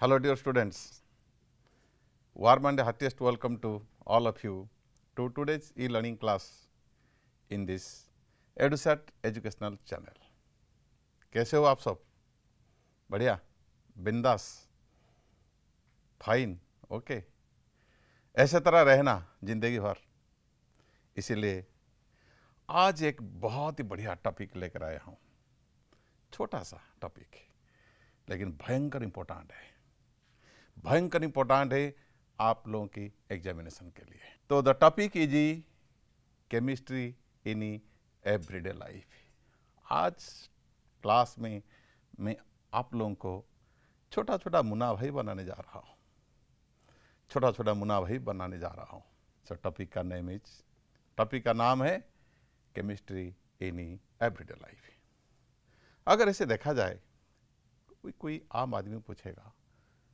Hello dear students, warm and heartiest welcome to all of you to today's e-learning class in this Edusat educational channel. कैसे हो आप सब? बढ़िया, बिंदास, fine, okay. ऐसे तरह रहना जिंदगी भर। इसीलिए आज एक बहुत ही बढ़िया टॉपिक लेकर आया हूँ। छोटा सा टॉपिक लेकिन भयंकर इम्पोर्टेंट है, भयंकर इम्पोर्टेंट है आप लोगों की एग्जामिनेशन के लिए। तो the topic is chemistry in everyday life. आज क्लास में मैं आप लोगों को छोटा छोटा मुन्ना भाई बनाने जा रहा हूँ, छोटा छोटा मुन्ना भाई बनाने जा रहा हूँ। सो टॉपिक का नाम है केमिस्ट्री इन एवरीडे लाइफ। अगर ऐसे देखा जाए, कोई आम आदमी पूछेगा,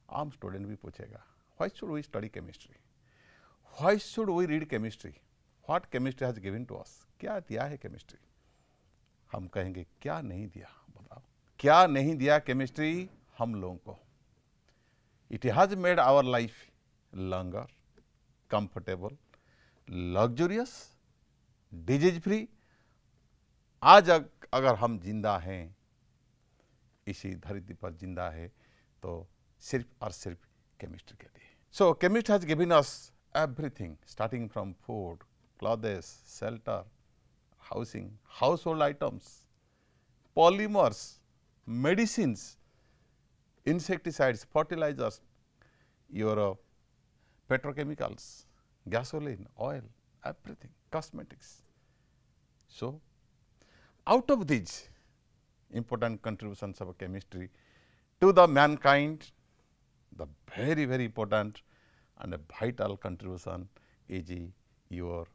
आम स्टूडेंट भी पूछेगा, why should we study chemistry, why should we read chemistry, what chemistry has given to us, क्या दिया है केमिस्ट्री। हम कहेंगे क्या नहीं दिया, बताओ क्या नहीं दिया केमिस्ट्री हम लोगों को। It has made our life longer, comfortable, luxurious, disease free. आज अगर हम जिंदा हैं, इसी धरती पर जिंदा है, तो सिर्फ और सिर्फ केमिस्ट्री के लिए। So chemistry has given us everything, starting from food, clothes, shelter, housing, household items, polymers, medicines, insecticides, fertilizers, your petrochemicals, gasoline, oil, everything, cosmetics. So, out of these important contributions of chemistry to the mankind, the very, very important and a vital contribution is your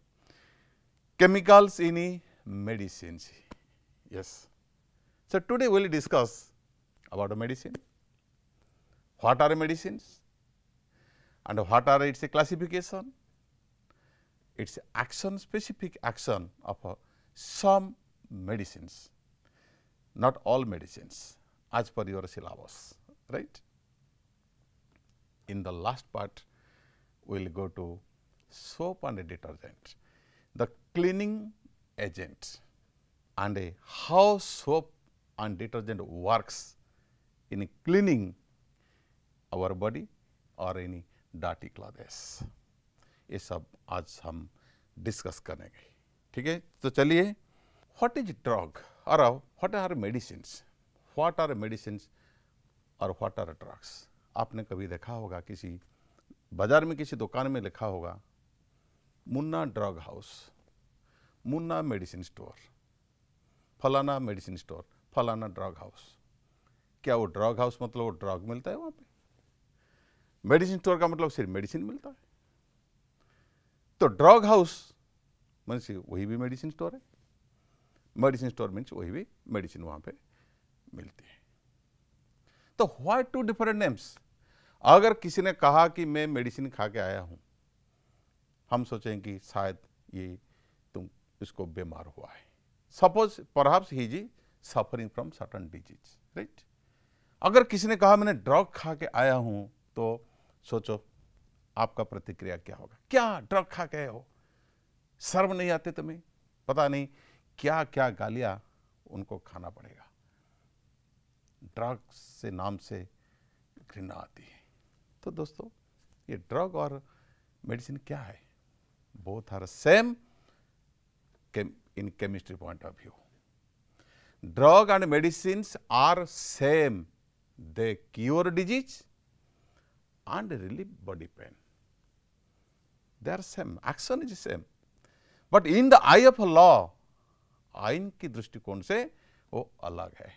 chemicals in medicines. Yes. So, today we will discuss about a medicine. What are medicines and what are its classification, its action, specific action of some medicines, not all medicines as per your syllabus, right. In the last part we will go to soap and detergent, the cleaning agent, and how soap and detergent works in cleaning our body और any dirty clothes। ये सब आज हम discuss करेंगे, ठीक है। तो चलिए, व्हाट इज ड्रग और what are medicines, what are medicines और व्हाट आर ड्रग्स। आपने कभी देखा होगा, किसी बाजार में किसी दुकान में लिखा होगा Munna drug house, Munna medicine store, फलाना मेडिसिन स्टोर, फलाना ड्रग हाउस। क्या वो ड्रग हाउस मतलब वो ड्रग मिलता है वहाँ पे? मेडिसिन स्टोर का मतलब सिर्फ मेडिसिन मिलता है। तो ड्रग हाउस मीन्स वही भी मेडिसिन स्टोर है, मेडिसिन स्टोर मीन्स वही भी मेडिसिन वहाँ पे मिलती है। तो व्हाई टू डिफरेंट नेम्स। अगर किसी ने कहा कि मैं मेडिसिन खा के आया हूँ, हम सोचें कि शायद ये तुम इसको बीमार हुआ है। Suppose perhaps he is suffering from certain disease, right. अगर किसी ने कहा मैंने ड्रग खा के आया हूँ, तो सोचो आपका प्रतिक्रिया क्या होगा। क्या ड्रग खा के हो, शर्म नहीं आते तुम्हें? पता नहीं क्या क्या गालियां उनको खाना पड़ेगा। ड्रग से नाम से घृणा आती है। तो दोस्तों, ये ड्रग और मेडिसिन क्या है? Both are same in chemistry point of view. Drug and medicines are same, they cure disease and relieve body pain. They are same, action is same, but in the eye of law, आइन की दृष्टिकोण से वो अलग है।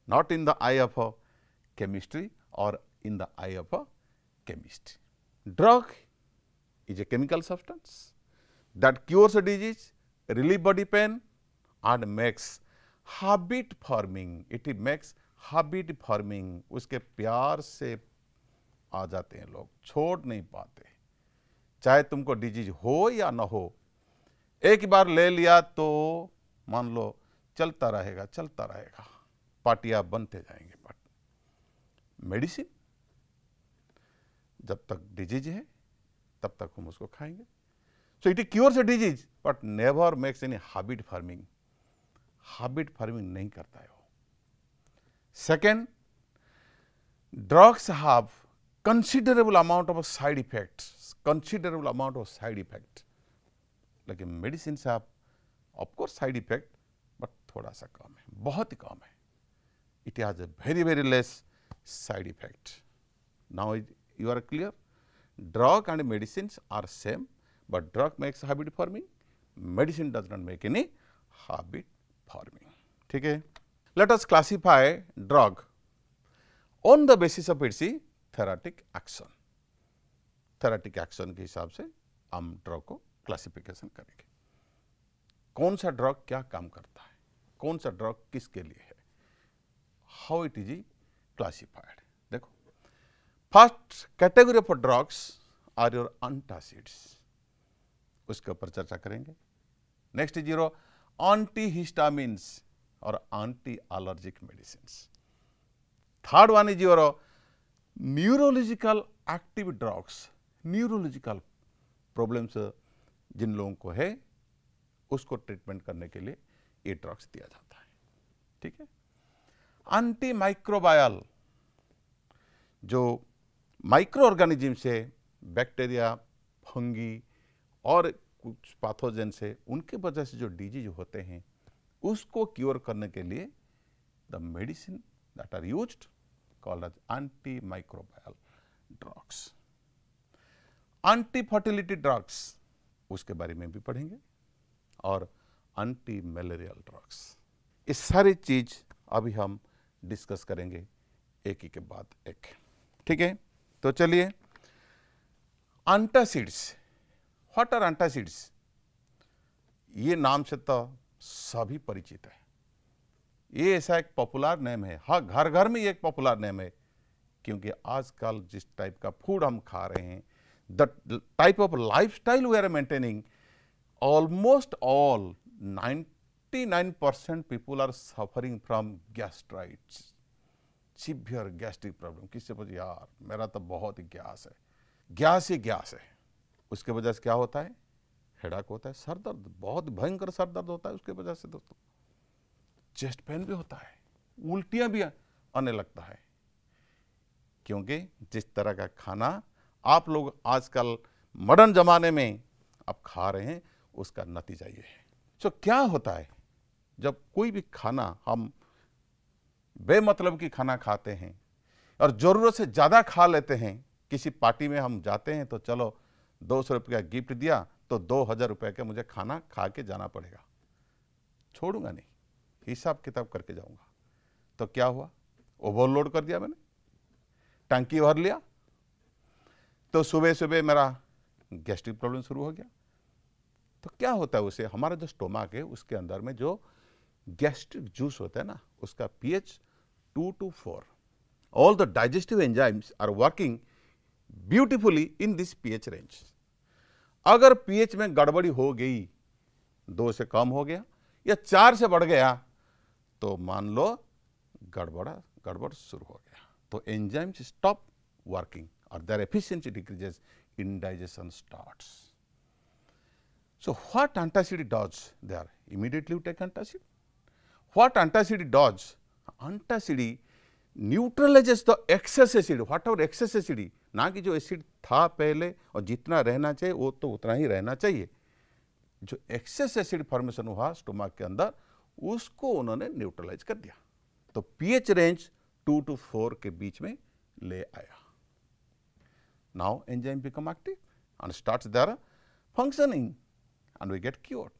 Not in the eye of chemistry or in the eye of chemist. Drug is a chemical substance that cures a disease, relieve body pain and makes habit forming. It makes habit forming. उसके प्यार से आ जाते हैं लोग, छोड़ नहीं पाते। चाहे तुमको डिजीज हो या ना हो, एक बार ले लिया तो मान लो चलता रहेगा, चलता रहेगा, पार्टियां बनते जाएंगे। मेडिसिन, जब तक डिजीज है तब तक हम उसको खाएंगे। So it cures a disease but never makes any habit forming, habit forming नहीं करता है वो। Second, drugs have considerable amount of side effects, considerable amount of side effect, लेकिन medicines have of course side effect but थोड़ा सा कम है, बहुत ही कम है। It has a very less side effect. Now you are clear? Drug and medicines are same, but drug makes habit forming, medicine does not make any habit forming. ठीक है? Let us classify drug on the basis of its therapeutic action. Therapeutic action के हिसाब से हम drug को classification करेंगे। कौन सा ड्रग क्या काम करता है, कौन सा ड्रग किसके लिए है, हाउ इट इज क्लासिफाइड। देखो, first category of drugs are your antacids, उसके ऊपर चर्चा करेंगे। नेक्स्ट इज योर एंटीहिस्टामिन्स और anti allergic medicine. Third one is your neurological active drugs, neurological problems जिन लोगों को है उसको ट्रीटमेंट करने के लिए ये ड्रग्स दिया जाता है। ठीक है? एंटी माइक्रोबायल, जो माइक्रो ऑर्गेनिज्म से, बैक्टीरिया, फंगी और कुछ पैथोजन से, उनके वजह से जो डिजीज होते हैं उसको क्योर करने के लिए the medicine that are used called as antimicrobial drugs. Anti fertility drugs, उसके बारे में भी पढ़ेंगे, और एंटी मलेरियल ड्रग्स। ये सारी चीज अभी हम डिस्कस करेंगे एक ही के बाद एक। ठीक है? तो चलिए, एंटासिड्स। What are antacids? ये नाम से तो सभी परिचित है। ये ऐसा एक पॉपुलर नेम है, हाँ, घर घर में ये एक पॉपुलर नेम है, क्योंकि आजकल जिस टाइप का फूड हम खा रहे हैं, the type of lifestyle we are maintaining, almost all 99% people are suffering from gastritis, severe gastric problem. किससे पूछे, यार मेरा तो बहुत ही गैस है, गैस ही गैस है। उसके वजह से क्या होता है? हेडेक होता है, सर दर्द, बहुत भयंकर सर दर्द होता है उसके वजह से दोस्तों। चेस्ट पेन भी होता है, उल्टियां भी आने लगता है, क्योंकि जिस तरह का खाना आप लोग आजकल मॉडर्न जमाने में आप खा रहे हैं उसका नतीजा ये है। तो क्या होता है, जब कोई भी खाना हम बेमतलब की खाना खाते हैं और जरूरत से ज्यादा खा लेते हैं, किसी पार्टी में हम जाते हैं तो चलो 200 रुपये का गिफ्ट दिया तो 2000 रुपये का मुझे खाना खा के जाना पड़ेगा, छोड़ूंगा नहीं, हिसाब किताब करके जाऊंगा। तो क्या हुआ, ओवरलोड कर दिया मैंने, टंकी भर लिया, तो सुबह सुबह मेरा गैस्ट्रिक प्रॉब्लम शुरू हो गया। तो क्या होता है, उसे हमारा जो स्टोमक है उसके अंदर में जो गैस्ट्रिक जूस होता है ना, उसका pH 2 to 4, all the digestive enzymes are working beautifully in this pH range. अगर pH में गड़बड़ी हो गई, 2 से कम हो गया या 4 से बढ़ गया, तो मान लो गड़बड़ शुरू हो गया, तो एंजाइम्स स्टॉप वर्किंग और their efficiency decreases, indigestion starts. So what antacid does there? Immediately you take antacid. What antacid does? Antacid neutralizes the excess acid, whatever excess acid, ना कि जो एसिड था पहले और जितना रहना चाहिए वो तो उतना ही रहना चाहिए, जो एक्सेस एसिड फॉर्मेशन हुआ स्टोमक के अंदर उसको उन्होंने न्यूट्रलाइज कर दिया। तो pH रेंज 2 to 4 के बीच में ले आया। Now enzyme become active and starts their functioning and we get cured.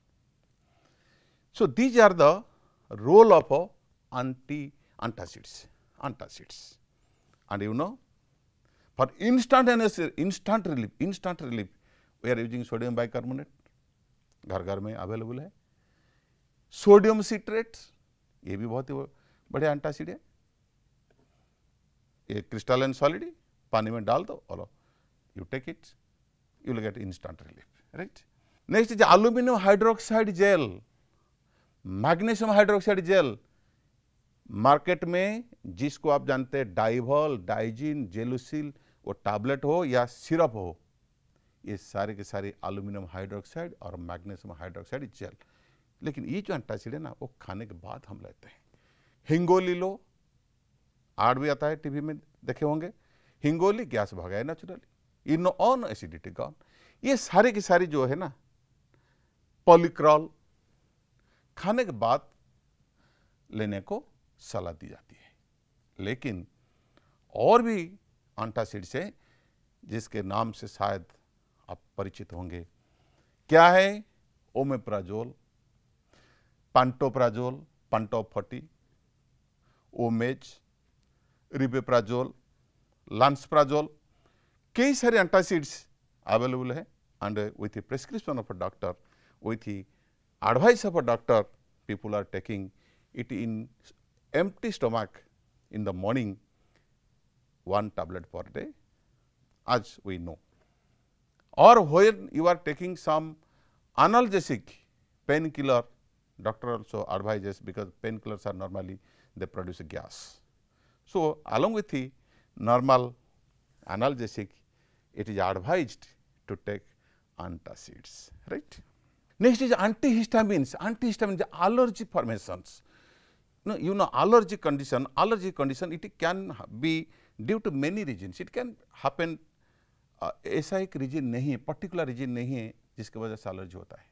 So these are the role of antacids. And you know, for instant relief, we are using sodium bicarbonate, घर घर में available है। Sodium citrate, ये भी बहुत ही बढ़िया antacid है। ये क्रिस्टलाइन सॉलिड, पानी में डाल दो और you take it, you will get instant relief, right? Next is aluminum hydroxide gel, magnesium hydroxide gel। Market में जिसको आप जानते हैं डाइवॉल, डाइजिन, जेलुसिल, वो टैबलेट हो या सिरप हो, ये सारे के सारे एल्यूमिनियम हाइड्रोक्साइड और मैग्नीशियम हाइड्रोक्साइड जेल। लेकिन ये जो एंटासिड है ना, वो खाने के बाद हम लेते हैं। हिंगोली लो, आड़ भी आता है, टीवी में देखे होंगे, हिंगोली गैस भगाए naturally, in on acidity gone. ये सारी की सारी जो है ना, पॉलीक्रॉल खाने के बाद लेने को सलाह दी जाती है। लेकिन और भी एंटासिड्स हैं जिसके नाम से शायद आप परिचित होंगे। क्या है? ओमेप्राजोल, पांटोप्राजोल, पांटोप 40, ओमेज, रिबेप्राजोल, लांसप्राजोल, कई सारे एंटासिड्स अवेलेबल है। And with the prescription of a doctor, with the advice of a doctor, people are taking it in empty stomach in the morning, 1 tablet per day, as we know. Or when you are taking some analgesic painkiller, doctor also advises, because painkillers are normally, they produce a gas. So along with the normal analgesic, it is advised to take antacids, right? Next is antihistamines. Antihistamines, the allergy formations. Allergy condition, it can be due to many reasons. It can happen, ऐसा एक reason नहीं है, particular reason नहीं है जिसकी वजह से allergy होता है।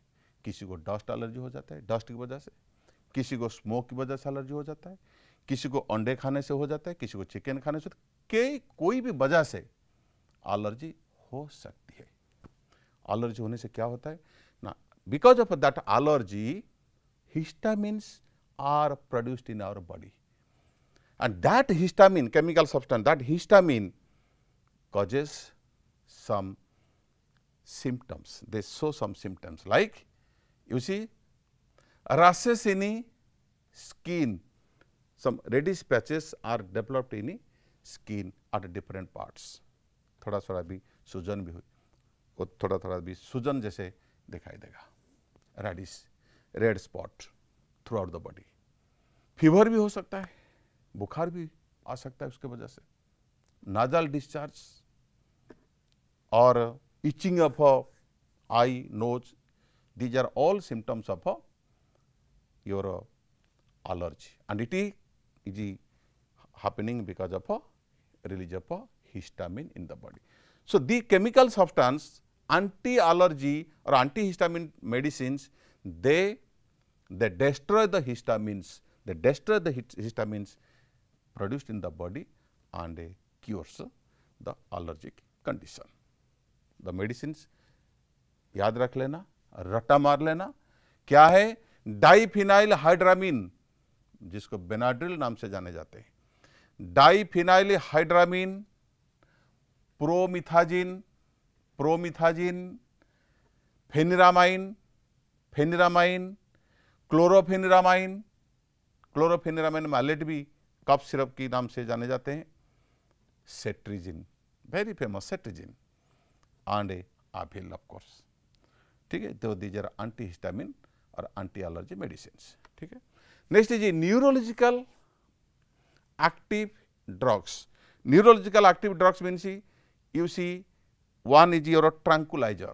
किसी को डस्ट एलर्जी हो जाता है, डस्ट की वजह से, किसी को स्मोक की वजह से एलर्जी हो जाता है, किसी को अंडे खाने से हो जाता है, किसी को चिकन खाने से, कोई भी वजह से एलर्जी हो सकती है। एलर्जी होने से क्या होता है ना, because of that allergy, histamines are produced in our body, and that histamine, chemical substance, that histamine causes some symptoms. They show some symptoms, like you see rashes in the skin, some reddish patches are developed in the skin at different parts. थोड़ा थोड़ा भी सूजन भी हुई, और थोड़ा थोड़ा भी सूजन जैसे दिखाई देगा, reddish, red spot throughout the body. Fever भी हो सकता है, बुखार भी आ सकता है उसके वजह से, नाजल डिस्चार्ज और itching of eye, nose, these are all symptoms of your allergy, and it is happening because of a release of a histamine in the body. So the chemical substance, anti-allergy or antihistamine medicines, they destroy the histamines, histamines produced in the body, and cures the allergic condition. The medicines याद रख लेना, रट्टा मार लेना, क्या है? Diphenyl हाइड्रामीन, जिसको Benadryl नाम से जाने जाते हैं, diphenhydramine, promethazine, pheniramine, chlorpheniramine maleate भी कफ सिरप की नाम से जाने जाते हैं, cetirizine, very famous cetirizine, and Avil of course. ठीक है, तो दीज आर एंटीहिस्टामिन और एंटी एलर्जी मेडिसिन्स। ठीक है, next is neurological active drugs. Neurological active drugs means you see, one is your tranquilliser.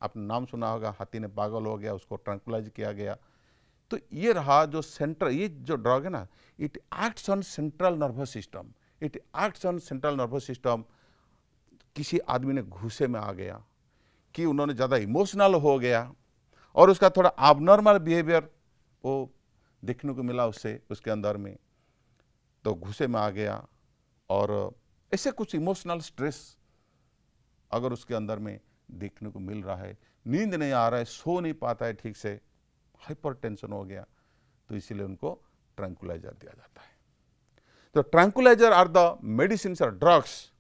आपने नाम सुना होगा, हाथी ने पागल हो गया, उसको ट्रैंकुलाइज किया गया। तो ये रहा जो सेंट्रल, ये जो ड्रग है ना, it acts on central nervous system. किसी आदमी ने घुसे में आ गया, कि उन्होंने ज़्यादा इमोशनल हो गया और उसका थोड़ा abnormal बिहेवियर वो देखने को मिला उसके अंदर में, तो घुसे में आ गया, और ऐसे कुछ इमोशनल स्ट्रेस अगर उसके अंदर में देखने को मिल रहा है, नींद नहीं आ रहा है, सो नहीं पाता है ठीक से, हाइपर टेंशन हो गया, तो इसीलिए उनको ट्रैंकुलाइजर दिया जाता है। तो ट्रैंकुलाइजर आर द मेडिसिन्स और drugs,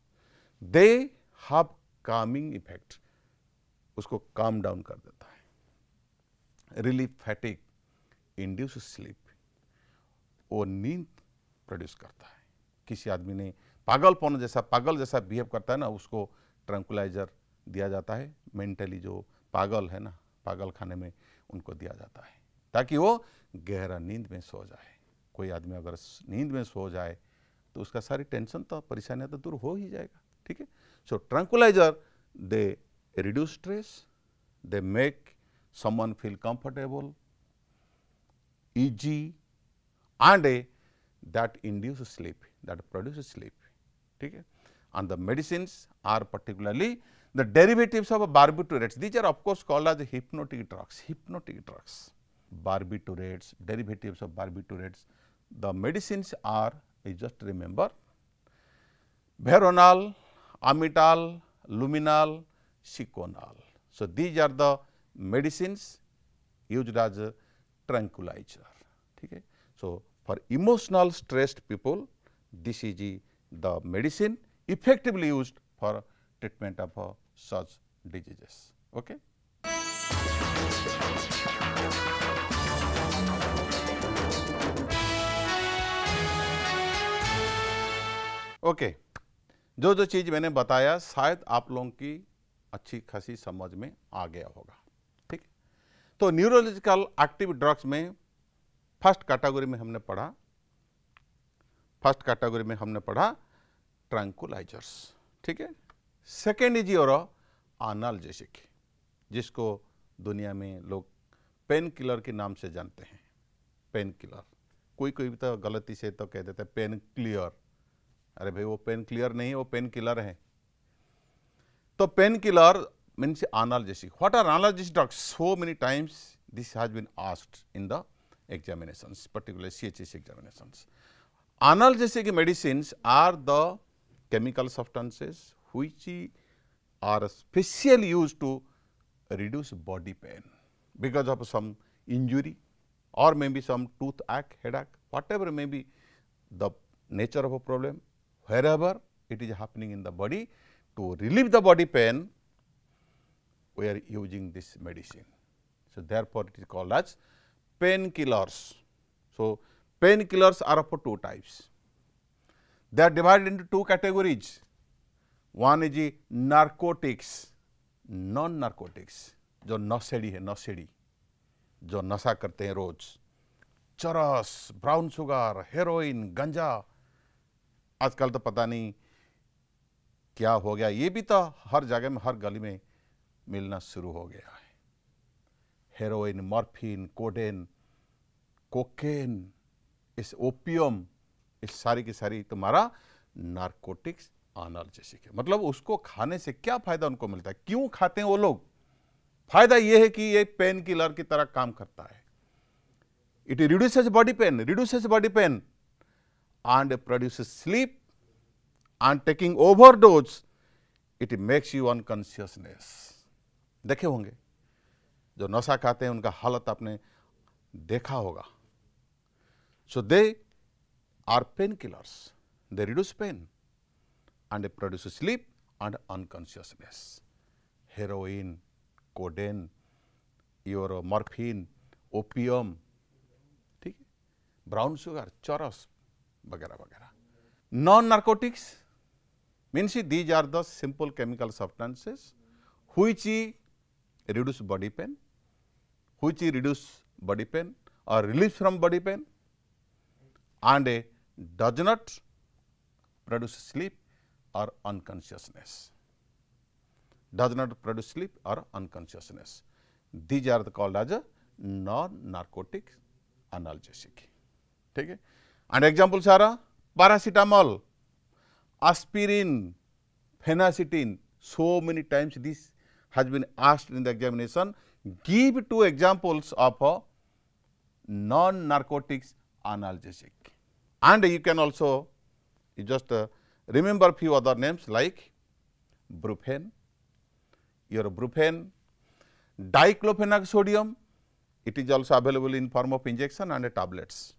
they have Kameng effect, उसको काम डाउन कर देता है, रिलीफ फैटिक, इंड्यूस स्लीप, वो नींद प्रोड्यूस करता है। किसी आदमी ने पागल जैसा बिहेव करता है ना, उसको ट्रैंकुलाइजर दिया जाता है। मेंटली जो पागल है ना, पागल खाने में उनको दिया जाता है, ताकि वो गहरा नींद में सो जाए। कोई आदमी अगर नींद में सो जाए तो उसका सारी टेंशन तो परेशानियां तो दूर हो ही जाएगा, ठीक है। सो tranquilliser they reduce stress, they make someone feel comfortable, easy, and that induce sleep, that produce sleep, ठीक है। And the medicines are particularly the derivatives of barbiturates. These are of course called as hypnotic drugs. Hypnotic drugs, barbiturates, derivatives of barbiturates. The medicines are, you just remember, veronal, amital, luminal, seconal. So these are the medicines used as a tranquilizer, ठीक है। So for emotional stressed people, this is the medicine effectively used for treatment of such diseases, okay. Okay, जो चीज मैंने बताया शायद आप लोगों की अच्छी खासी समझ में आ गया होगा, ठीक। तो न्यूरोलॉजिकल एक्टिव ड्रग्स में फर्स्ट कैटेगरी में हमने पढ़ा ट्रैंक्विलाइजर्स, ठीक है। सेकेंड इज योर एनाल्जेसिक, जिसको दुनिया में लोग पेन किलर के नाम से जानते हैं। पेन किलर, कोई तो गलती से तो कह देते हैं पेन क्लियर। अरे भाई, वो पेन क्लियर नहीं है, वो पेन किलर है। तो painkiller means analgesic. What are analgesic drugs? So many times this has been asked in the examinations, particularly CHS examinations. Analgesic medicines are the chemical substances which are specially used to reduce body pain because of some injury or maybe some toothache, headache, whatever may be the nature of a problem, wherever it is happening in the body, to relieve the body pain, we are using this medicine. So therefore it is called as painkillers. So painkillers are of two types. They are divided into two categories. One is narcotics, non-narcotics, जो नशेड़ी है, नशेड़ी जो नशा करते हैं रोज, चरस, brown sugar, heroin, गंजा। आजकल तो पता नहीं क्या हो गया, ये भी तो हर जगह में, हर गली में मिलना शुरू हो गया है। हेरोइन, मॉर्फिन, कोडेन, कोकेन, इस ओपियम, इस सारी की सारी तुम्हारा नारकोटिक्स एनाल्जेसिक है। मतलब उसको खाने से क्या फायदा उनको मिलता है, क्यों खाते हैं वो लोग? फायदा ये है कि ये पेन किलर की तरह काम करता है। It reduces body pain and produces sleep, and taking overdose it makes you unconsciousness. देखे होंगे जो नशा खाते हैं उनका हालत आपने देखा होगा। So they are painkillers, they reduce pain and they produce sleep and unconsciousness. Heroin, codeine, your morphine, opium, ठीक है, ब्राउन शुगर, चरस वगैरह वगैरह। Non narcotics means these are the simple chemical substances which reduce body pain, or relief from body pain, and does not produce sleep or unconsciousness. These are called as a non-narcotic analgesic. ठीक है। And examples are paracetamol, aspirin, phenacetin. So many times this has been asked in the examination. Give two examples of a non-narcotics analgesic. And you can also just remember few other names like brufen, diclofenac sodium. It is also available in form of injection and tablets.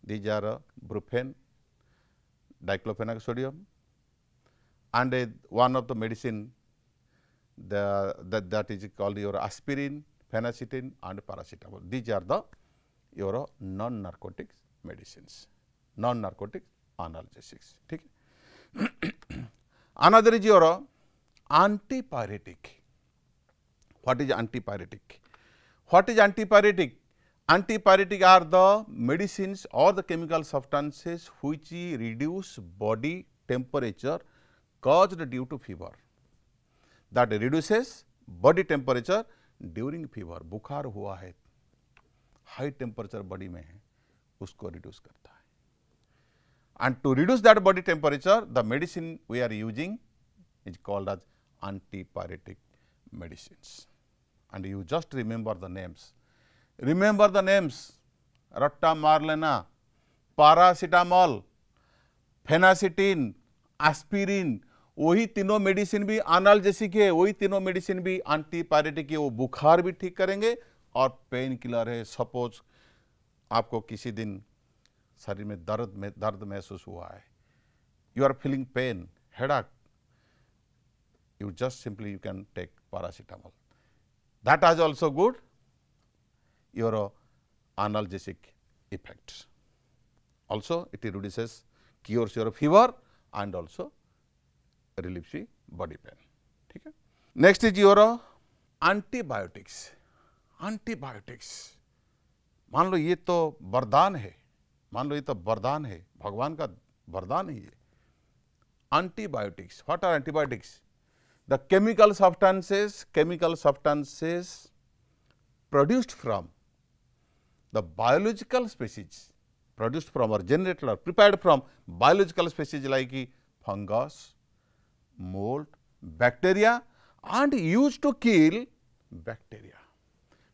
These are brufen, diclofenac sodium, and one of the medicine that is called your aspirin, phenacetin, and paracetamol. These are the your non-narcotic medicines, non-narcotic analgesics. ठीक है। Another is your antipyretic. What is antipyretic? Antipyretic are the medicines or the chemical substances which reduce body temperature caused due to fever. That reduces body temperature during fever. बुखार हुआ है, high temperature body में है, उसको reduce करता है. And to reduce that body temperature, the medicine we are using is called as antipyretic medicines. And you just remember the names. Remember the names: रट्टा मार लेना, पैरासीटामोल, फेनासिटीन, एस्पिरिन. वही तीनों मेडिसिन भी एनाल्जेसिक है, वही तीनों मेडिसिन भी एंटीपायरेटिक है. वो बुखार भी ठीक करेंगे और पेन किलर है. सपोज आपको किसी दिन शरीर में दर्द महसूस हुआ है, you are feeling pain, headache, you just simply you can take paracetamol. That has also good your analgesic effects. Also it reduces, cures your fever and also relieves the body pain. ठीक है. Next is your antibiotics. Antibiotics, मान लो ये तो वरदान है, मान लो ये तो वरदान है, भगवान का वरदान है ये. Antibiotics, what are antibiotics? The chemical substances produced from the biological species, produced from or generated or prepared from biological species like fungus, mold, bacteria and used to kill bacteria.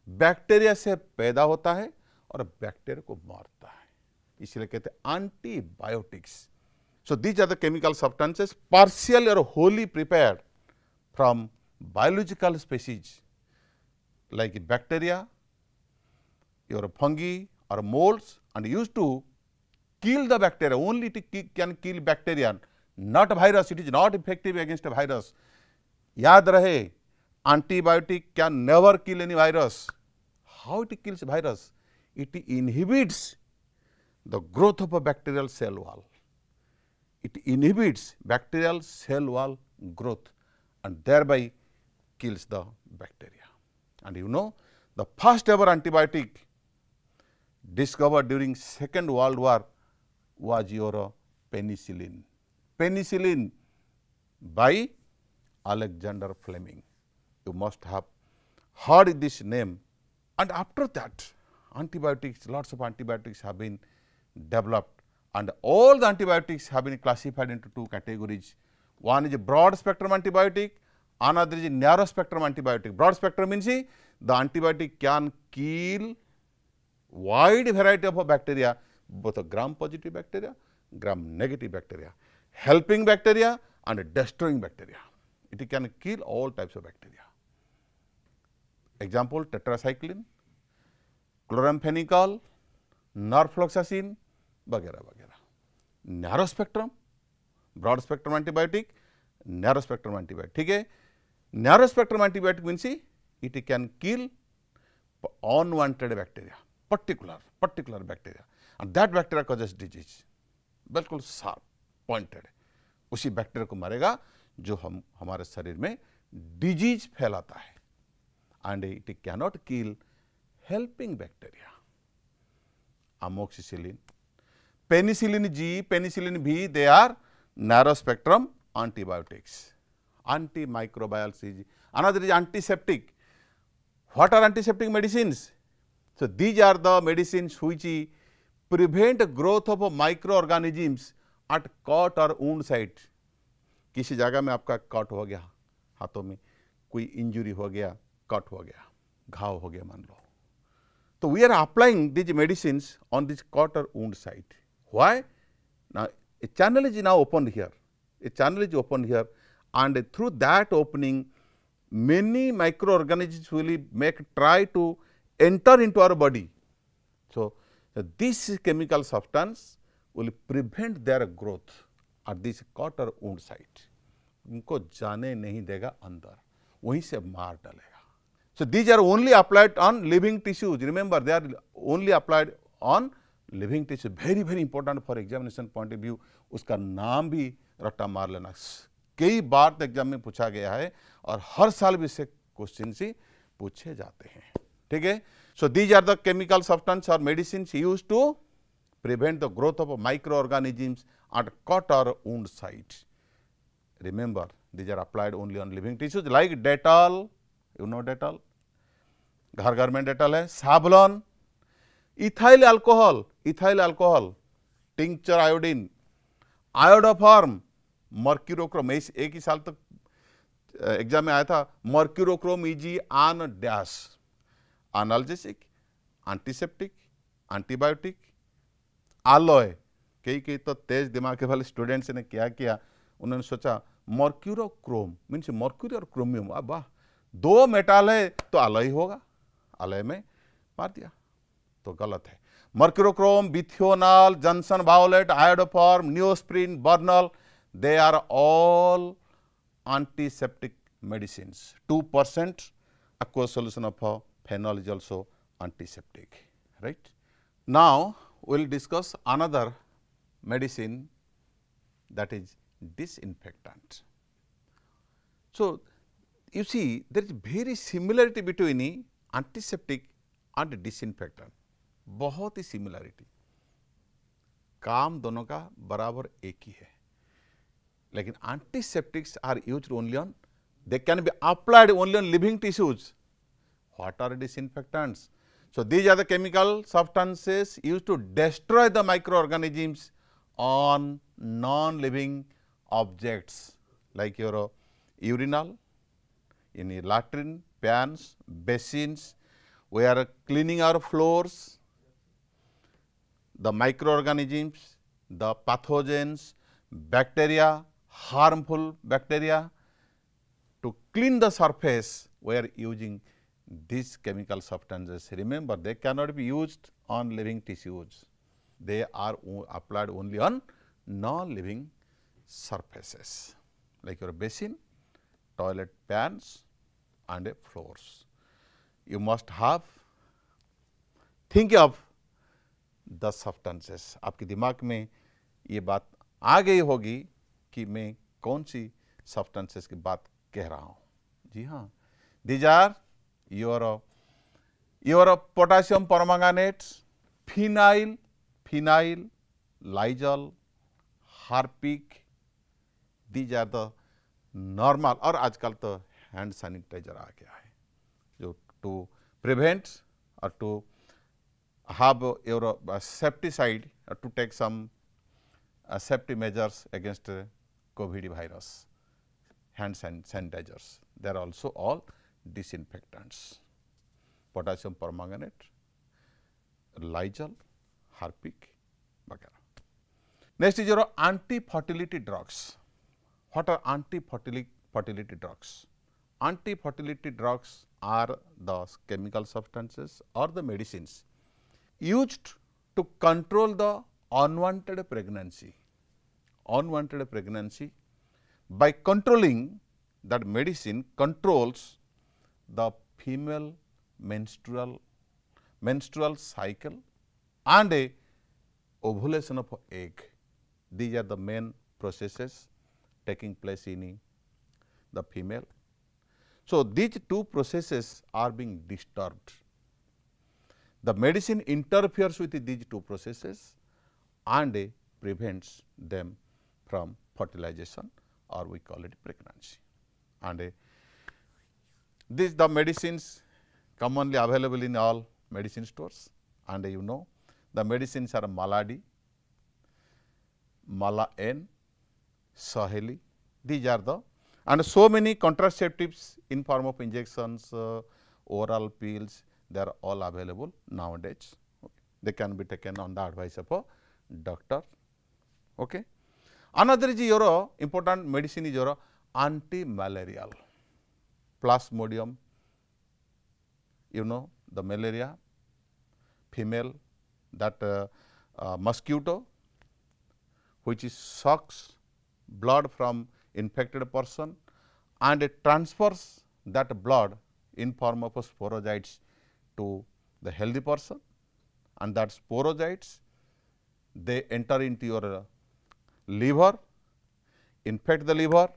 Bacteria से पैदा होता है और bacteria को मारता है, इसलिए कहते हैं antibiotics. So these are the chemical substances partially or wholly prepared from biological species like bacteria, your fungi or molds and used to kill the bacteria. Only it can kill bacteria, not virus. It is not effective against a virus. याद रहे, antibiotic can never kill any virus. How it kills virus? It inhibits the growth of a bacterial cell wall. It inhibits bacterial cell wall growth and thereby kills the bacteria. And you know, the first ever antibiotic discovered during Second World War was your penicillin. Penicillin by Alexander Fleming. You must have heard this name. And after that, antibiotics, lots of antibiotics have been developed, and all the antibiotics have been classified into two categories. One is a broad spectrum antibiotic, another is a narrow spectrum antibiotic. Broad spectrum means the antibiotic can kill wide variety of bacteria, both a gram positive bacteria, gram negative bacteria, helping bacteria and destroying bacteria. It can kill all types of bacteria. Example, tetracycline, chloramphenicol, norfloxacin, वगैरह वगैरह. Narrow spectrum, broad spectrum antibiotic, narrow spectrum antibiotic. ठीक है. Narrow spectrum antibiotic means it can kill unwanted bacteria, particular bacteria, and that bacteria causes disease. बिल्कुल sharp, pointed. उसी bacteria को मारेगा जो हमारे शरीर में डिजीज फैलाता है. And it cannot kill helping bacteria. Amoxicillin, penicillin G, penicillin B, they are narrow spectrum antibiotics. Antimicrobial CG. Another is antiseptic. What are antiseptic medicines? So these are the medicines which prevent growth of microorganisms at cut or wound site. किसी जगह में आपका cut हो गया, हाथों में कोई injury हो गया, कट हो गया, घाव हो गया मान लो, तो we are applying these medicines on this cut or wound site. Why? Now a channel is now opened here. A channel is opened here, and through that opening, many microorganisms will try to enter into our body. So this chemical substance will prevent their growth at this cut or wound site. उनको जाने नहीं देगा अंदर, वहीं से मार डालेगा. So these are only applied on living tissues. Remember, they are only applied on living tissue. Very very important for examination point of view. उसका नाम भी रट्टा मार लेना. कई बार तो एग्जाम में पूछा गया है और हर साल भी इससे क्वेश्चन से पूछे जाते हैं. ठीक है. So, these are the chemical substances or medicines used to prevent the growth of microorganisms at cut or wound site. Remember, these are applied only on living tissues like Dettol, you know Dettol, घर में Dettol है, Savlon, ethyl alcohol, tincture iodine, iodoform, mercurochrome, एक ही साल तक exam में आया था, mercurochrome is an dash, analgesic, antiseptic, antibiotic, alloy. कई तो तेज दिमाग के वाले स्टूडेंट्स ने क्या किया, उन्होंने सोचा मर्क्यूरोक्रोम मीन्स मर्क्यूरी और क्रोमियम, अब वाह दो मेटाल है तो अलॉय होगा, अलॉय में मार दिया, तो गलत है। Mercurochrome, bithionol, gentian violet, iodoform, Neosporin, Burnol, they are all antiseptic medicines. 2% aqueous solution of phenol is also antiseptic, right. Now, we will discuss another medicine, that is disinfectant. So, you see there is very similarity between antiseptic and disinfectant, बहुत ही similarity, काम दोनों का बराबर एक ही है, लेकिन antiseptics are used only on, they can be applied only on living tissues. What are disinfectants? So, these are the chemical substances used to destroy the microorganisms on non-living objects like your urinal, in your latrine, pans, basins, we are cleaning our floors, the microorganisms, the pathogens, bacteria, harmful bacteria. To clean the surface, we are using these chemical substances. Remember, they cannot be used on living tissues. They are applied only on non-living surfaces like your basin, toilet pans and floors. You must have think of the substances. आपके दिमाग में ये बात आ गई होगी कि मैं कौन सी substances की बात कह रहा हूँ। जी हाँ, these are your potassium permanganate, phenyl, Lysol, Harpic, these are the normal, और आजकल तो hand sanitizer आ गया है जो to prevent or to have your safety side to take some safety measures against COVID virus, hand sanitizers, they are also all disinfectants, potassium permanganate, Lysol, Harpic, वगैरह. Next is your anti-fertility drugs. What are anti-fertility drugs? Anti-fertility drugs are the chemical substances or the medicines used to control the unwanted pregnancy. Unwanted pregnancy, by controlling that medicine controls the female menstrual cycle and a ovulation of egg. These are the main processes taking place in the female. So, these two processes are being disturbed. The medicine interferes with these two processes and prevents them from fertilization, or we call it pregnancy. And these the medicines commonly available in all medicine stores, and you know the medicines are Maladi, Mala-N, Saheli. These are the, and so many contraceptives in form of injections, oral pills, they are all available nowadays. Okay. They can be taken on the advice of a doctor. Okay. Another is your important medicine is your anti-malarial, Plasmodium, you know the malaria, female, that mosquito which sucks blood from infected person and it transfers that blood in form of sporozoites to the healthy person, and that sporozoites they enter into your liver, infect the liver,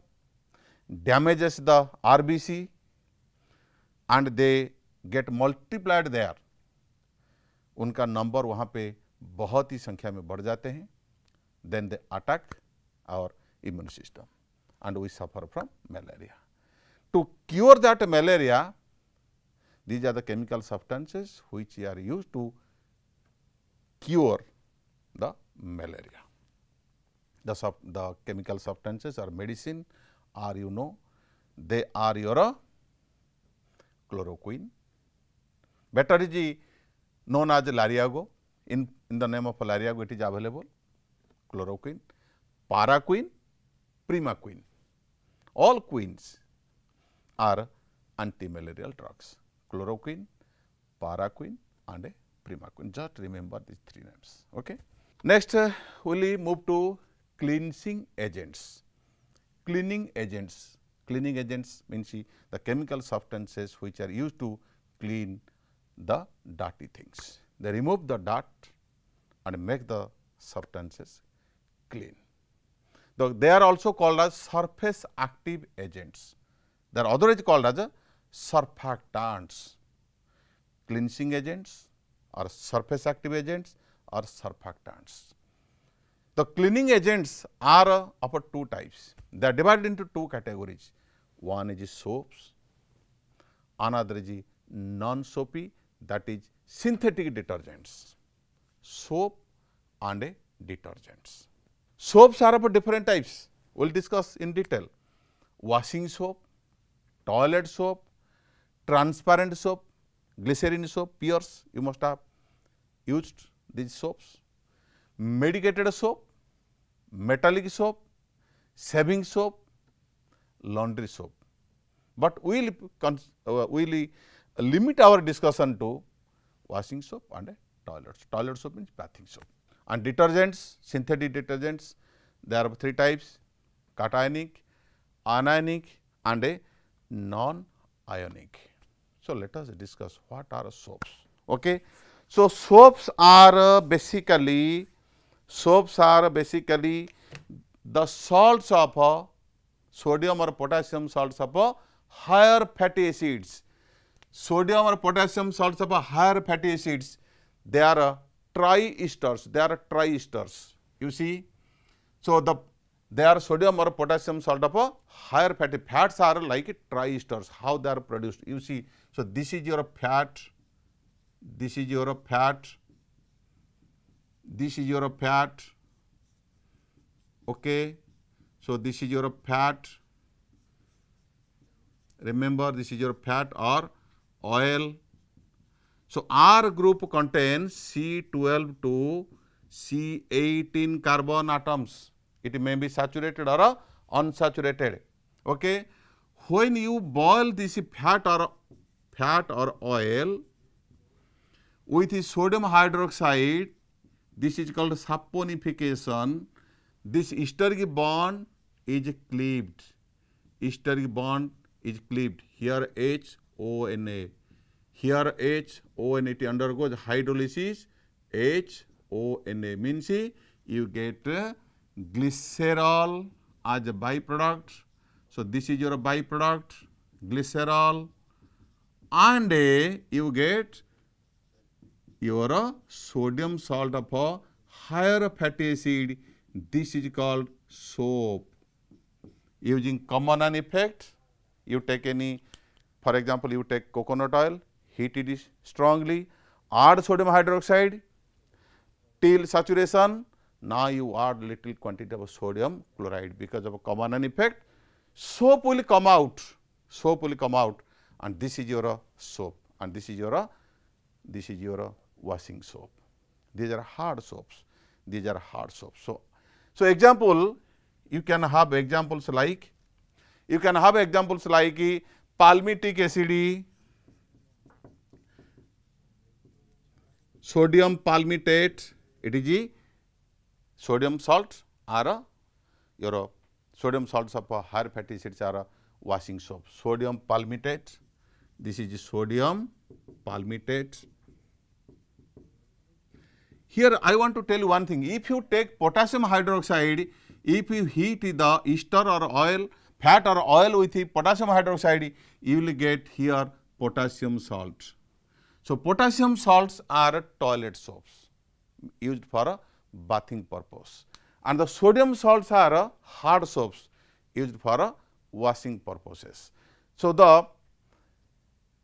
damages the RBC and they get multiplied there उनका number वहाँ पे बहुत ही संख्या में बढ़ जाते हैं. Then they attack our immune system and we suffer from malaria. To cure that malaria, these are the chemical substances which are used to cure the malaria. The chemical substances or medicine are, you know, they are your chloroquine. Better is known as Lariago. In the name of Lariago, it is available. Chloroquine, paraquine, primaquine. All quines are antimalarial drugs. Chloroquine, paraquine, and primaquine. Just remember these three names. Okay. Next, we will move to cleansing agents. Cleaning agents. Cleaning agents means the chemical substances which are used to clean the dirty things. They remove the dirt and make the substances clean. They are also called as surface active agents. They are otherwise called as surfactants. Cleansing agents or surface active agents or surfactants. The cleaning agents are of two types. They are divided into two categories. One is soaps, another is non-soapy, that is synthetic detergents. Soap and detergents. Soaps are of different types. We will discuss in detail. Washing soap, toilet soap, transparent soap, glycerin soap, Pears, you must have used these soaps. Medicated soap, metallic soap, shaving soap, laundry soap. But we will limit our discussion to washing soap and toilet. Toilet soap means bathing soap. And detergents, synthetic detergents, there are three types: cationic, anionic, and a non-ionic. So let us discuss what are soaps. Okay. So soaps are basically the salts of sodium or potassium salts of higher fatty acids. Sodium or potassium salts of higher fatty acids, they are triesters. They are triesters. You see, so they are sodium or potassium salt of higher fatty. Fats are like triesters. How they are produced? You see, so this is your fat. This is your fat. This is your fat. Okay. So this is your fat. Remember, this is your fat or oil. So R group contains C12 to C18 carbon atoms. It may be saturated or unsaturated. Okay. When you boil this fat or oil with sodium hydroxide, this is called saponification. This esteric bond is cleaved. Esteric bond is cleaved. Here HONA. Here HONA, it undergoes hydrolysis. HONA means you get glycerol as a byproduct. So this is your byproduct, glycerol, and you get your sodium salt of a higher fatty acid. This is called soap. Using common effect, you take any, for example, you take coconut oil, heat it strongly, add sodium hydroxide till saturation. Now you add little quantity of sodium chloride. Because of a common effect, soap will come out. Soap will come out, and this is your soap, and this is your washing soap. These are hard soaps. These are hard soaps. So example, you can have examples like palmitic acid, sodium palmitate. It is sodium salt or your sodium salts of higher fatty acids are washing soap. Sodium palmitate. This is sodium palmitate. Here I want to tell you one thing. If you take potassium hydroxide, if you heat the ester or oil, fat or oil with the potassium hydroxide, you will get here potassium salt. So potassium salts are toilet soaps used for bathing purpose, and the sodium salts are hard soaps used for washing purposes. So the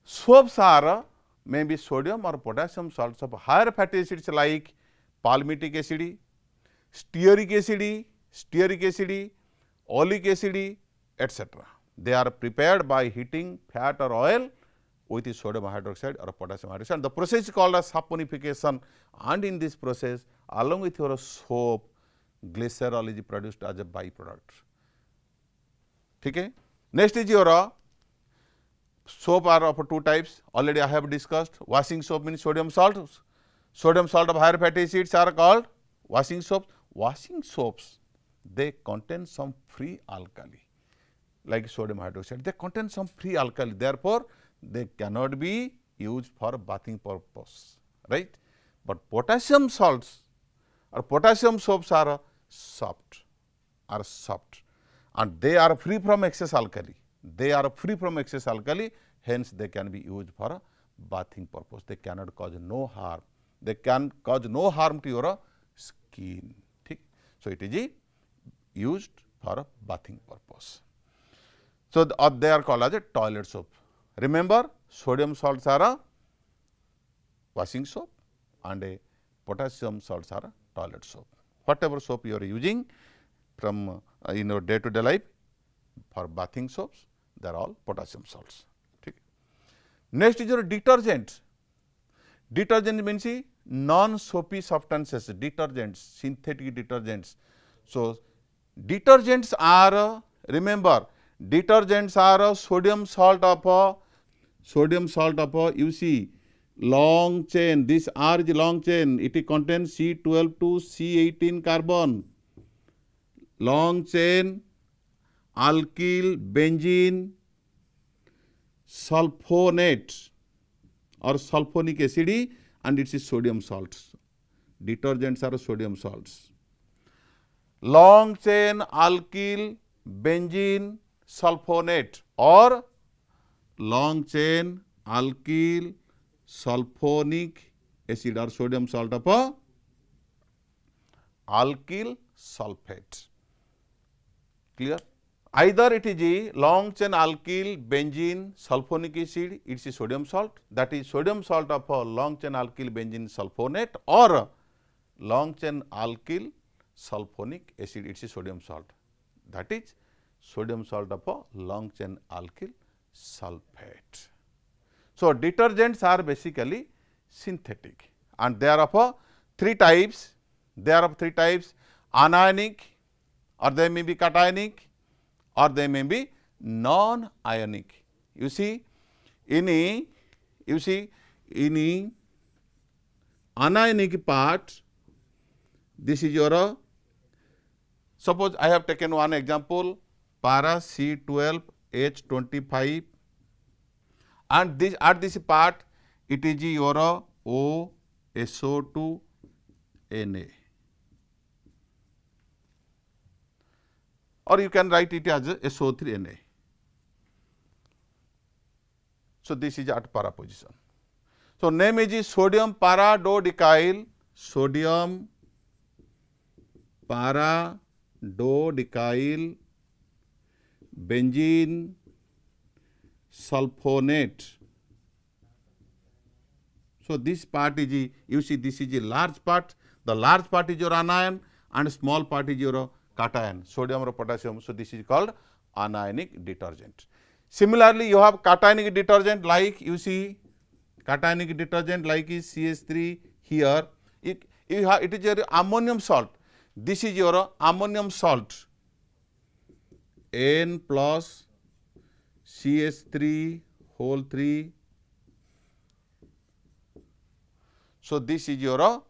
soaps are maybe sodium or potassium salts of higher fatty acids like palmitic acid, stearic acid, oleic acid, etc. They are prepared by heating fat or oil with the sodium hydroxide or potassium hydroxide. The process is called as saponification, and in this process along with your soap, glycerol is produced as a byproduct. Okay? Next is your soap are of two types. Already I have discussed. Washing soap means sodium salt. Sodium salt of higher fatty acids are called washing soaps. Washing soaps, they contain some free alkali like sodium hydroxide. They contain some free alkali. Therefore, they cannot be used for bathing purpose, right? But potassium salts or potassium soaps are soft, and they are free from excess alkali. Hence they can be used for bathing purpose. They cannot cause no harm. They can cause no harm to your skin. So it is used for bathing purpose. So they are called as a toilet soap. Remember, sodium salts are a washing soap and a potassium salts are a toilet soap. Whatever soap you are using from in your day-to-day life for bathing soaps, they are all potassium salts. Next is your detergent. Detergent means non-soapy substances, detergents, synthetic detergents. So detergents are, remember, detergents are sodium salt of you see long chain. This R is long chain. It contains C12 to C18 carbon. Long chain alkyl benzene sulfonate or sulfonic acid, and it is sodium salts. Detergents are sodium salts. Long chain alkyl benzene sulfonate or long chain alkyl sulfonic acid or sodium salt of alkyl sulfate. Clear? Either it is a long chain alkyl benzene sulfonic acid, it is sodium salt, that is sodium salt of a long chain alkyl benzene sulfonate, or long chain alkyl sulfonic acid, it is sodium salt, that is sodium salt of a long chain alkyl sulfate. So detergents are basically synthetic, and they are of three types. They are of three types: anionic, or they may be cationic, or they may be non-ionic. You see, in anionic part, this is your, suppose I have taken one example, para C12H25, and this at this part it is your OSO2Na, or you can write it as SO3Na. So this is at para position. So name is sodium paradodecyl, sodium paradodecyl benzene sulfonate. So this part is, you see, this is a large part. The large part is your anion and small part is your cation, sodium or potassium. So this is called anionic detergent. Similarly, you have cationic detergent, like you see cationic detergent like is CH3 here. It is your ammonium salt. This is your ammonium salt, N plus CH3 whole 3. So this is your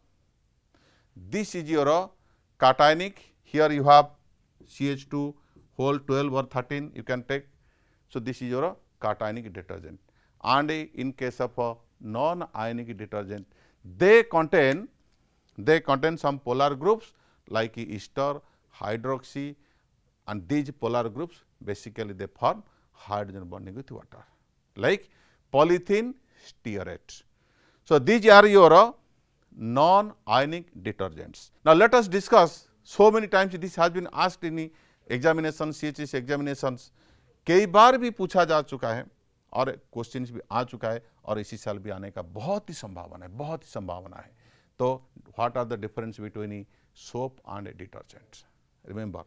cationic. Here you have CH2 whole 12 or 13 you can take. So this is your cationic detergent. And in case of a non-ionic detergent, they contain some polar groups like ester, hydroxy, and these polar groups basically they form hydrogen bonding with water, like polythene stearate. So these are your non-ionic detergents. Now let us discuss. So many times this has been asked in examinations, CHS examinations. कई बार भी पूछा जा चुका है और questions भी आ चुका है और इसी साल भी आने का बहुत ही संभावना है, बहुत ही संभावना है. तो what are the difference between soap and detergent? Remember,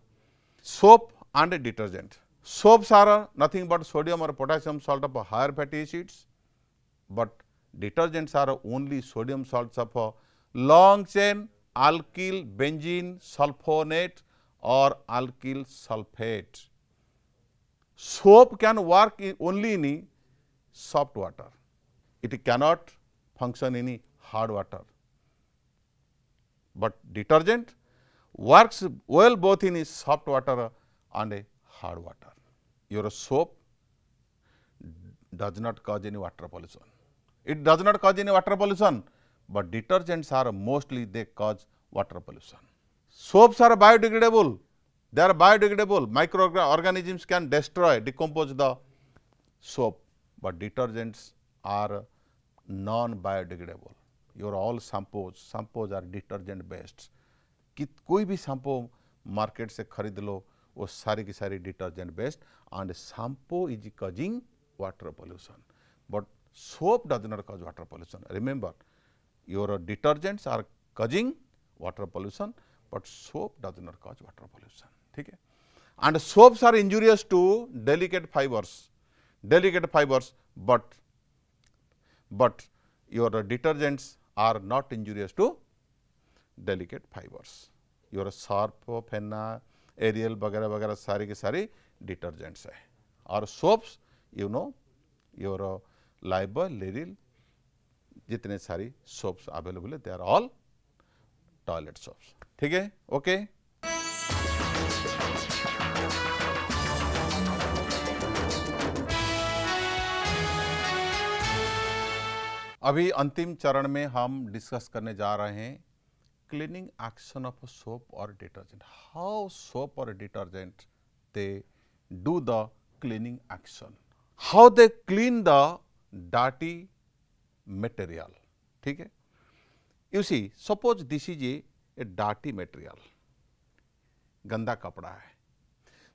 soap and detergent. Soaps are nothing but sodium or potassium salt of higher fatty acids, but detergents are only sodium salts of long chain alkyl benzene sulfonate or alkyl sulfate. Soap can work only in soft water. It cannot function in hard water. But detergent works well both in soft water and hard water. Your soap does not cause any water pollution. It does not cause any water pollution, but detergents are mostly they cause water pollution. Soaps are biodegradable. They are biodegradable. Microorganisms can destroy, decompose the soap, but detergents are non-biodegradable. Your all shampoos are detergent based. कि कोई भी shampoo market से खरीद लो वो सारी की सारी detergent based and shampoo is causing water pollution but soap does not cause water pollution. Remember, your detergents are causing water pollution but soap does not cause water pollution. ठीक है. And soaps are injurious to delicate fibres but your detergents are not injurious to delicate fibers. Your Surf, Fena, Ariel वगैरह वगैरह सारी के सारी detergents है. और soaps you know your Lifebuoy, Liril, जितने सारी सोप्स अवेलेबल है they are all toilet soaps. ठीक है. ओके. अभी अंतिम चरण में हम डिस्कस करने जा रहे हैं क्लीनिंग एक्शन ऑफ सोप और डिटर्जेंट. हाउ सोप और detergent they do the cleaning action, how they clean the dirty material. ठीक है. You see, suppose this is a dirty material, गंदा कपड़ा है.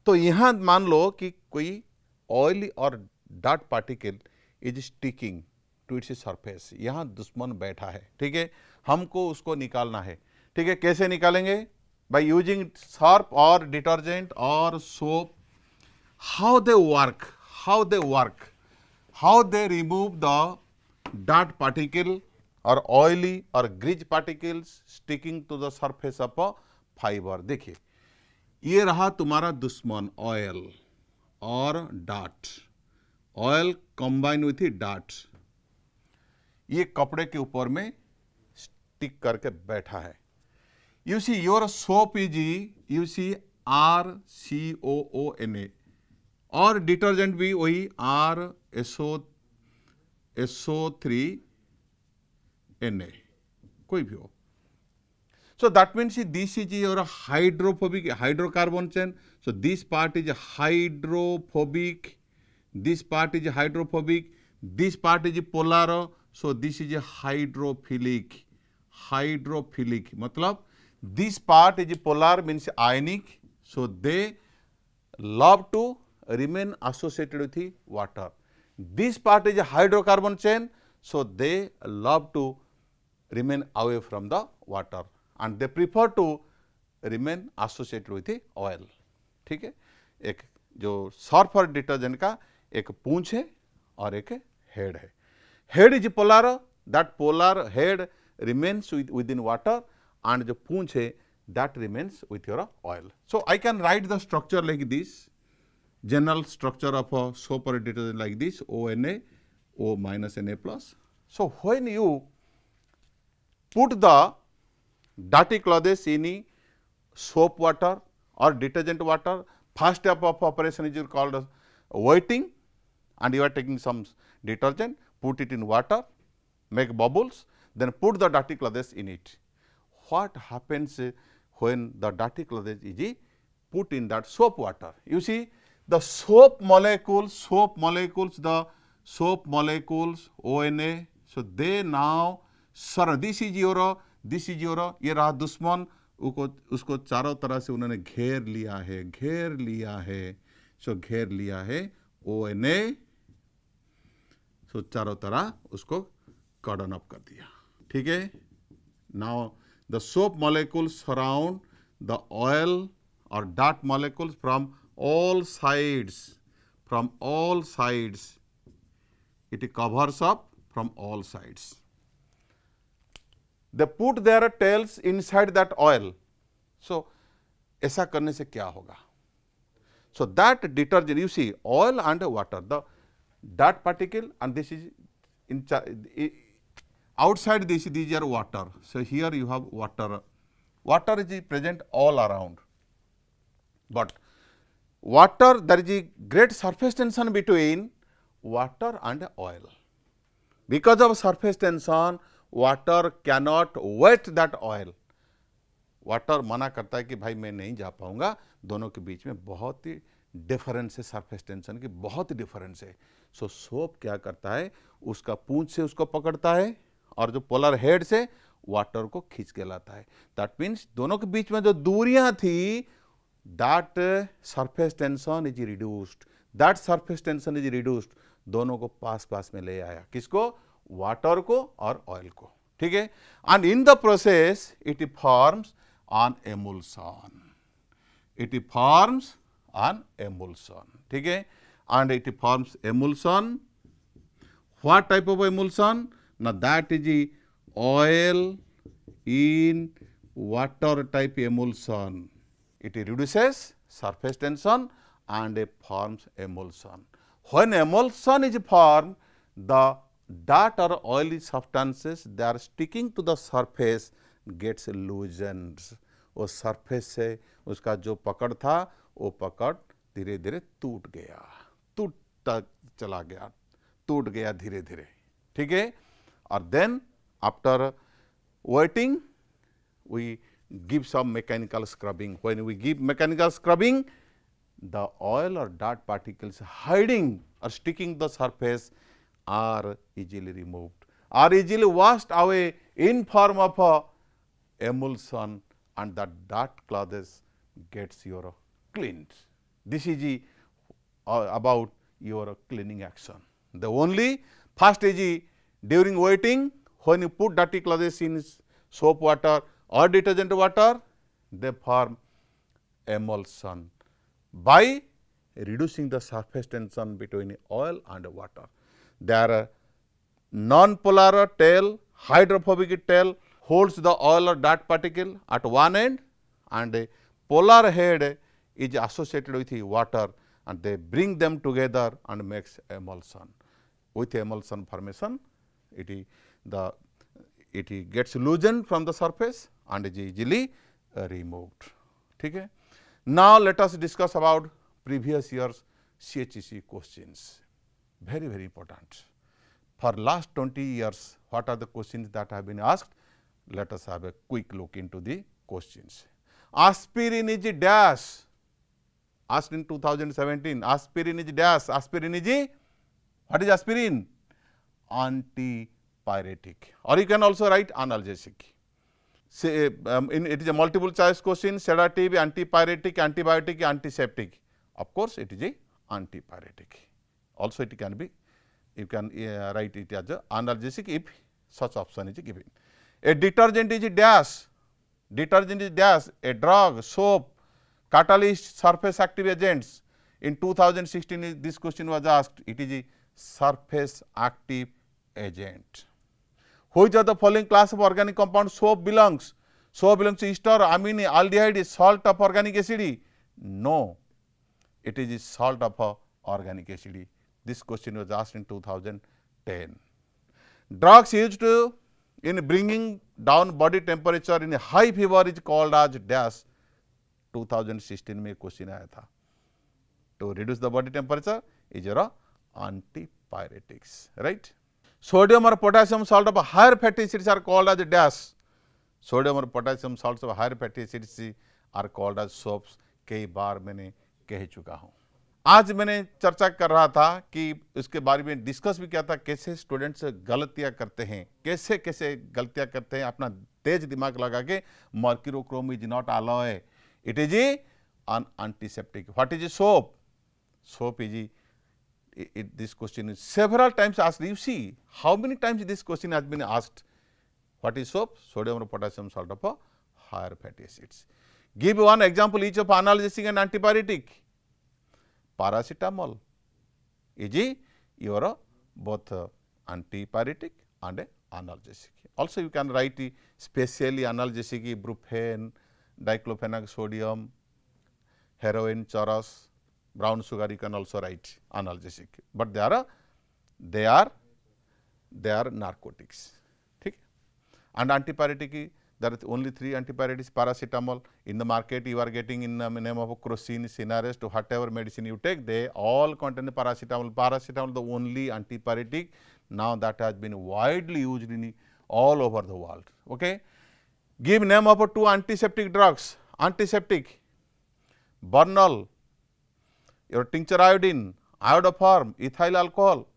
तो यहां मान लो कि कोई ऑयली और dirt particle is sticking to its surface. यहाँ दुश्मन बैठा है. ठीक है. हमको उसको निकालना है. ठीक है. कैसे निकालेंगे? बाय यूजिंग सर्फ और डिटर्जेंट और soap. How they work, how they remove the dirt particle और ऑयली और grease particles sticking to the surface of a fibre. देखिए, ये रहा तुम्हारा दुश्मन ऑयल और dirt. Oil combine with dirt, ये कपड़े के ऊपर में स्टिक करके बैठा है. You see your soap is you see RCOONA और डिटर्जेंट भी वही RSO3Na, कोई भी हो. So that means this is your hydrophobic hydrocarbon chain. So this part is hydrophobic, this part is hydrophobic, this part is polar. So this is a hydrophilic. मतलब this part is polar means ionic. So they love to remain associated with the water. This part is a hydrocarbon chain. So they love to remain away from the water and they prefer to remain associated with the oil. ठीक है. एक जो Surf और detergent का एक पूंछ है और एक हेड है. Head is polar, that polar head remains within water and the punch that remains with your oil. So I can write the structure like this, general structure of a soap or detergent like this, ONA, O minus Na plus. So when you put the dirty clothes in soap water or detergent water, first step of operation is called wetting, and you are taking some detergent, put it in water, make bubbles, then put the dirty clothes in it. What happens when the dirty clothes is put in that soap water? You see, the soap molecules, ONA, so So they now surround. This is your, ये रहा दुश्मन, उसको चारों तरह से उन्होंने घेर लिया है. सो घेर लिया है ONA. सो चारों तरह उसको कॉर्डन अप कर दिया. ठीक है. Now the soap molecules surround the oil or dirt molecules from all sides. From all sides. It covers up from all sides. They put their tails inside that oil. So ऐसा करने से क्या होगा? So that detergent, you see, oil and water, the dirt particle, and this is outside this, these are water. So here you have water. Water is present all around. But water, there is a great surface tension between water and oil. Because of surface tension, water cannot wet that oil. Water मना करता है कि भाई मैं नहीं जा पाऊंगा. दोनों के बीच में बहुत ही डिफरेंस है, सरफेस टेंशन की बहुत ही डिफरेंस है. सो सोप क्या करता है, उसका पूंछ से उसको पकड़ता है और जो पोलर हेड से वाटर को खींच के लाता है. दैट मीन्स दोनों के बीच में जो दूरियां थी, that surface tension is reduced. That surface tension is reduced. दोनों को पास पास में ले आया. किसको? वाटर को और ऑयल को. ठीक है. And in the process it forms an emulsion. It forms an emulsion. ठीक है. And it forms emulsion. What type of emulsion? Now that is the oil in water type emulsion. It reduces surface tension and forms emulsion. When emulsion is formed, the dirt or oily substances, they are sticking to the surface, gets loosened. वो surface से उसका जो पकड़ था, वो पकड़ धीरे धीरे टूट गया, टूटता चला गया, टूट गया धीरे धीरे. ठीक है. और then after wetting we give some mechanical scrubbing. When we give mechanical scrubbing, the oil or dirt particles hiding or sticking to the surface are easily removed, are easily washed away in form of a emulsion, and the dirt clothes gets your cleaned. This is about your cleaning action. The only first is during wetting, when you put dirty clothes in soap water or detergent water, they form emulsion by reducing the surface tension between oil and water. There are non-polar tail, hydrophobic tail holds the oil or dirt particle at one end, and a polar head is associated with the water, and they bring them together and makes emulsion. With emulsion formation, it gets loosened from the surface and is easily removed. Okay? Now let us discuss about previous year's CHEC questions. Very, very important. For last 20 years, what are the questions that have been asked? Let us have a quick look into the questions. Aspirin is dash. Asked in 2017. Aspirin is dash. Aspirin is, what is aspirin? Antipyretic. Or you can also write analgesic. Say, it is a multiple choice question. Sedative, antipyretic, antibiotic, antiseptic. Of course, it is a antipyretic. Also, it can be, you can write it as a analgesic if such option is given. A detergent is dash. Detergent is dash. A drug, soap, catalyst, surface active agents. In 2016, this question was asked. It is a surface active agent. Which of the following class of organic compound soap belongs? Soap belongs to ester, amine, aldehyde, salt of organic acid. No, it is salt of organic acid. This question was asked in 2010. Drugs used in bringing down body temperature in a high fever is called as dash. 2016 में question आया था. To reduce the body temperature is your antipyretics, right? Sodium or potassium salt of higher fatty acids are called as dash. Sodium or potassium salts of higher fatty acids are called as soaps. कई बार मैंने कह चुका हूँ. आज मैंने चर्चा कर रहा था कि इसके बारे में डिस्कस भी किया था, कैसे स्टूडेंट्स गलतियां करते हैं, कैसे कैसे गलतियां करते हैं अपना तेज दिमाग लगा के। Mercurochrome is not aloe, it is an antiseptic. What is a soap? Soap is this question is several times asked. You see how many times this question has been asked. What is soap? Sodium or potassium salt of a higher fatty acids. Give one example each of analgesic and antibiotic. Paracetamol is your both antipyretic and analgesic. Also you can write specially analgesic, brufen, diclofenac sodium, heroin, charas, brown sugar. You can also write analgesic, but they are narcotics. ठीक. And antipyretic, there are only 3 antipyretics. Paracetamol in the market you are getting in the name of crocin, Sinarest, whatever medicine you take, they all contain paracetamol. Paracetamol the only antipyretic now that has been widely used in all over the world. Okay. Give name of 2 antiseptic drugs. Antiseptic, Bernal, your tincture iodine, iodoform, ethyl alcohol,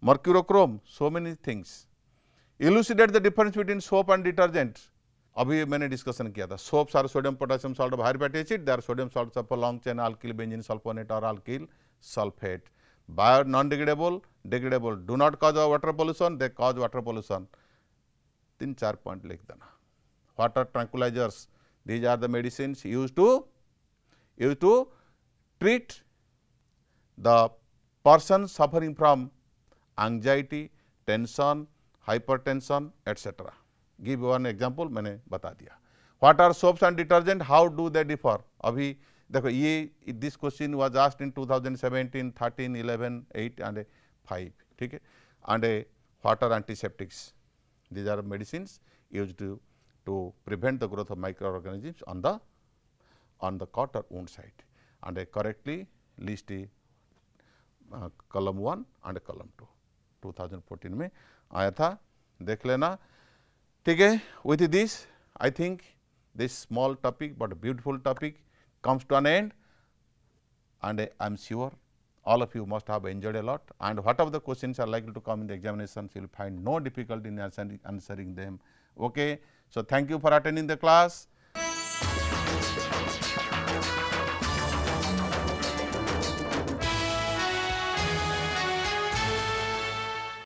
mercurochrome, so many things. Elucidate the difference between soap and detergent. अभी मैंने discussion किया था. Soaps are sodium potassium salt of higher fatty acid. They are sodium salts of a long chain alkyl benzene sulfonate or alkyl sulfate. Bio non-degradable, degradable. Do not cause water pollution. They cause water pollution. 3-4 point लिख देना. What are tranquilizers? These are the medicines used to treat the person suffering from anxiety, tension, hypertension, etc. Give one example, मैंने बता दिया. What are soaps and detergent? How do they differ? अभी देखो ये this question was asked in 2017, 13, 11, 8 and 5. ठीक है. And what are antiseptics? These are medicines used to prevent the growth of microorganisms on the cut or wound site. And correctly list column 1 and column 2 2014 में आया था, देख लेना. ठीक है. With this I think this small topic but beautiful topic comes to an end, and I am sure all of you must have enjoyed a lot, and whatever the questions are likely to come in the examinations, you will find no difficulty in answering them. Okay. So thank you for attending the class.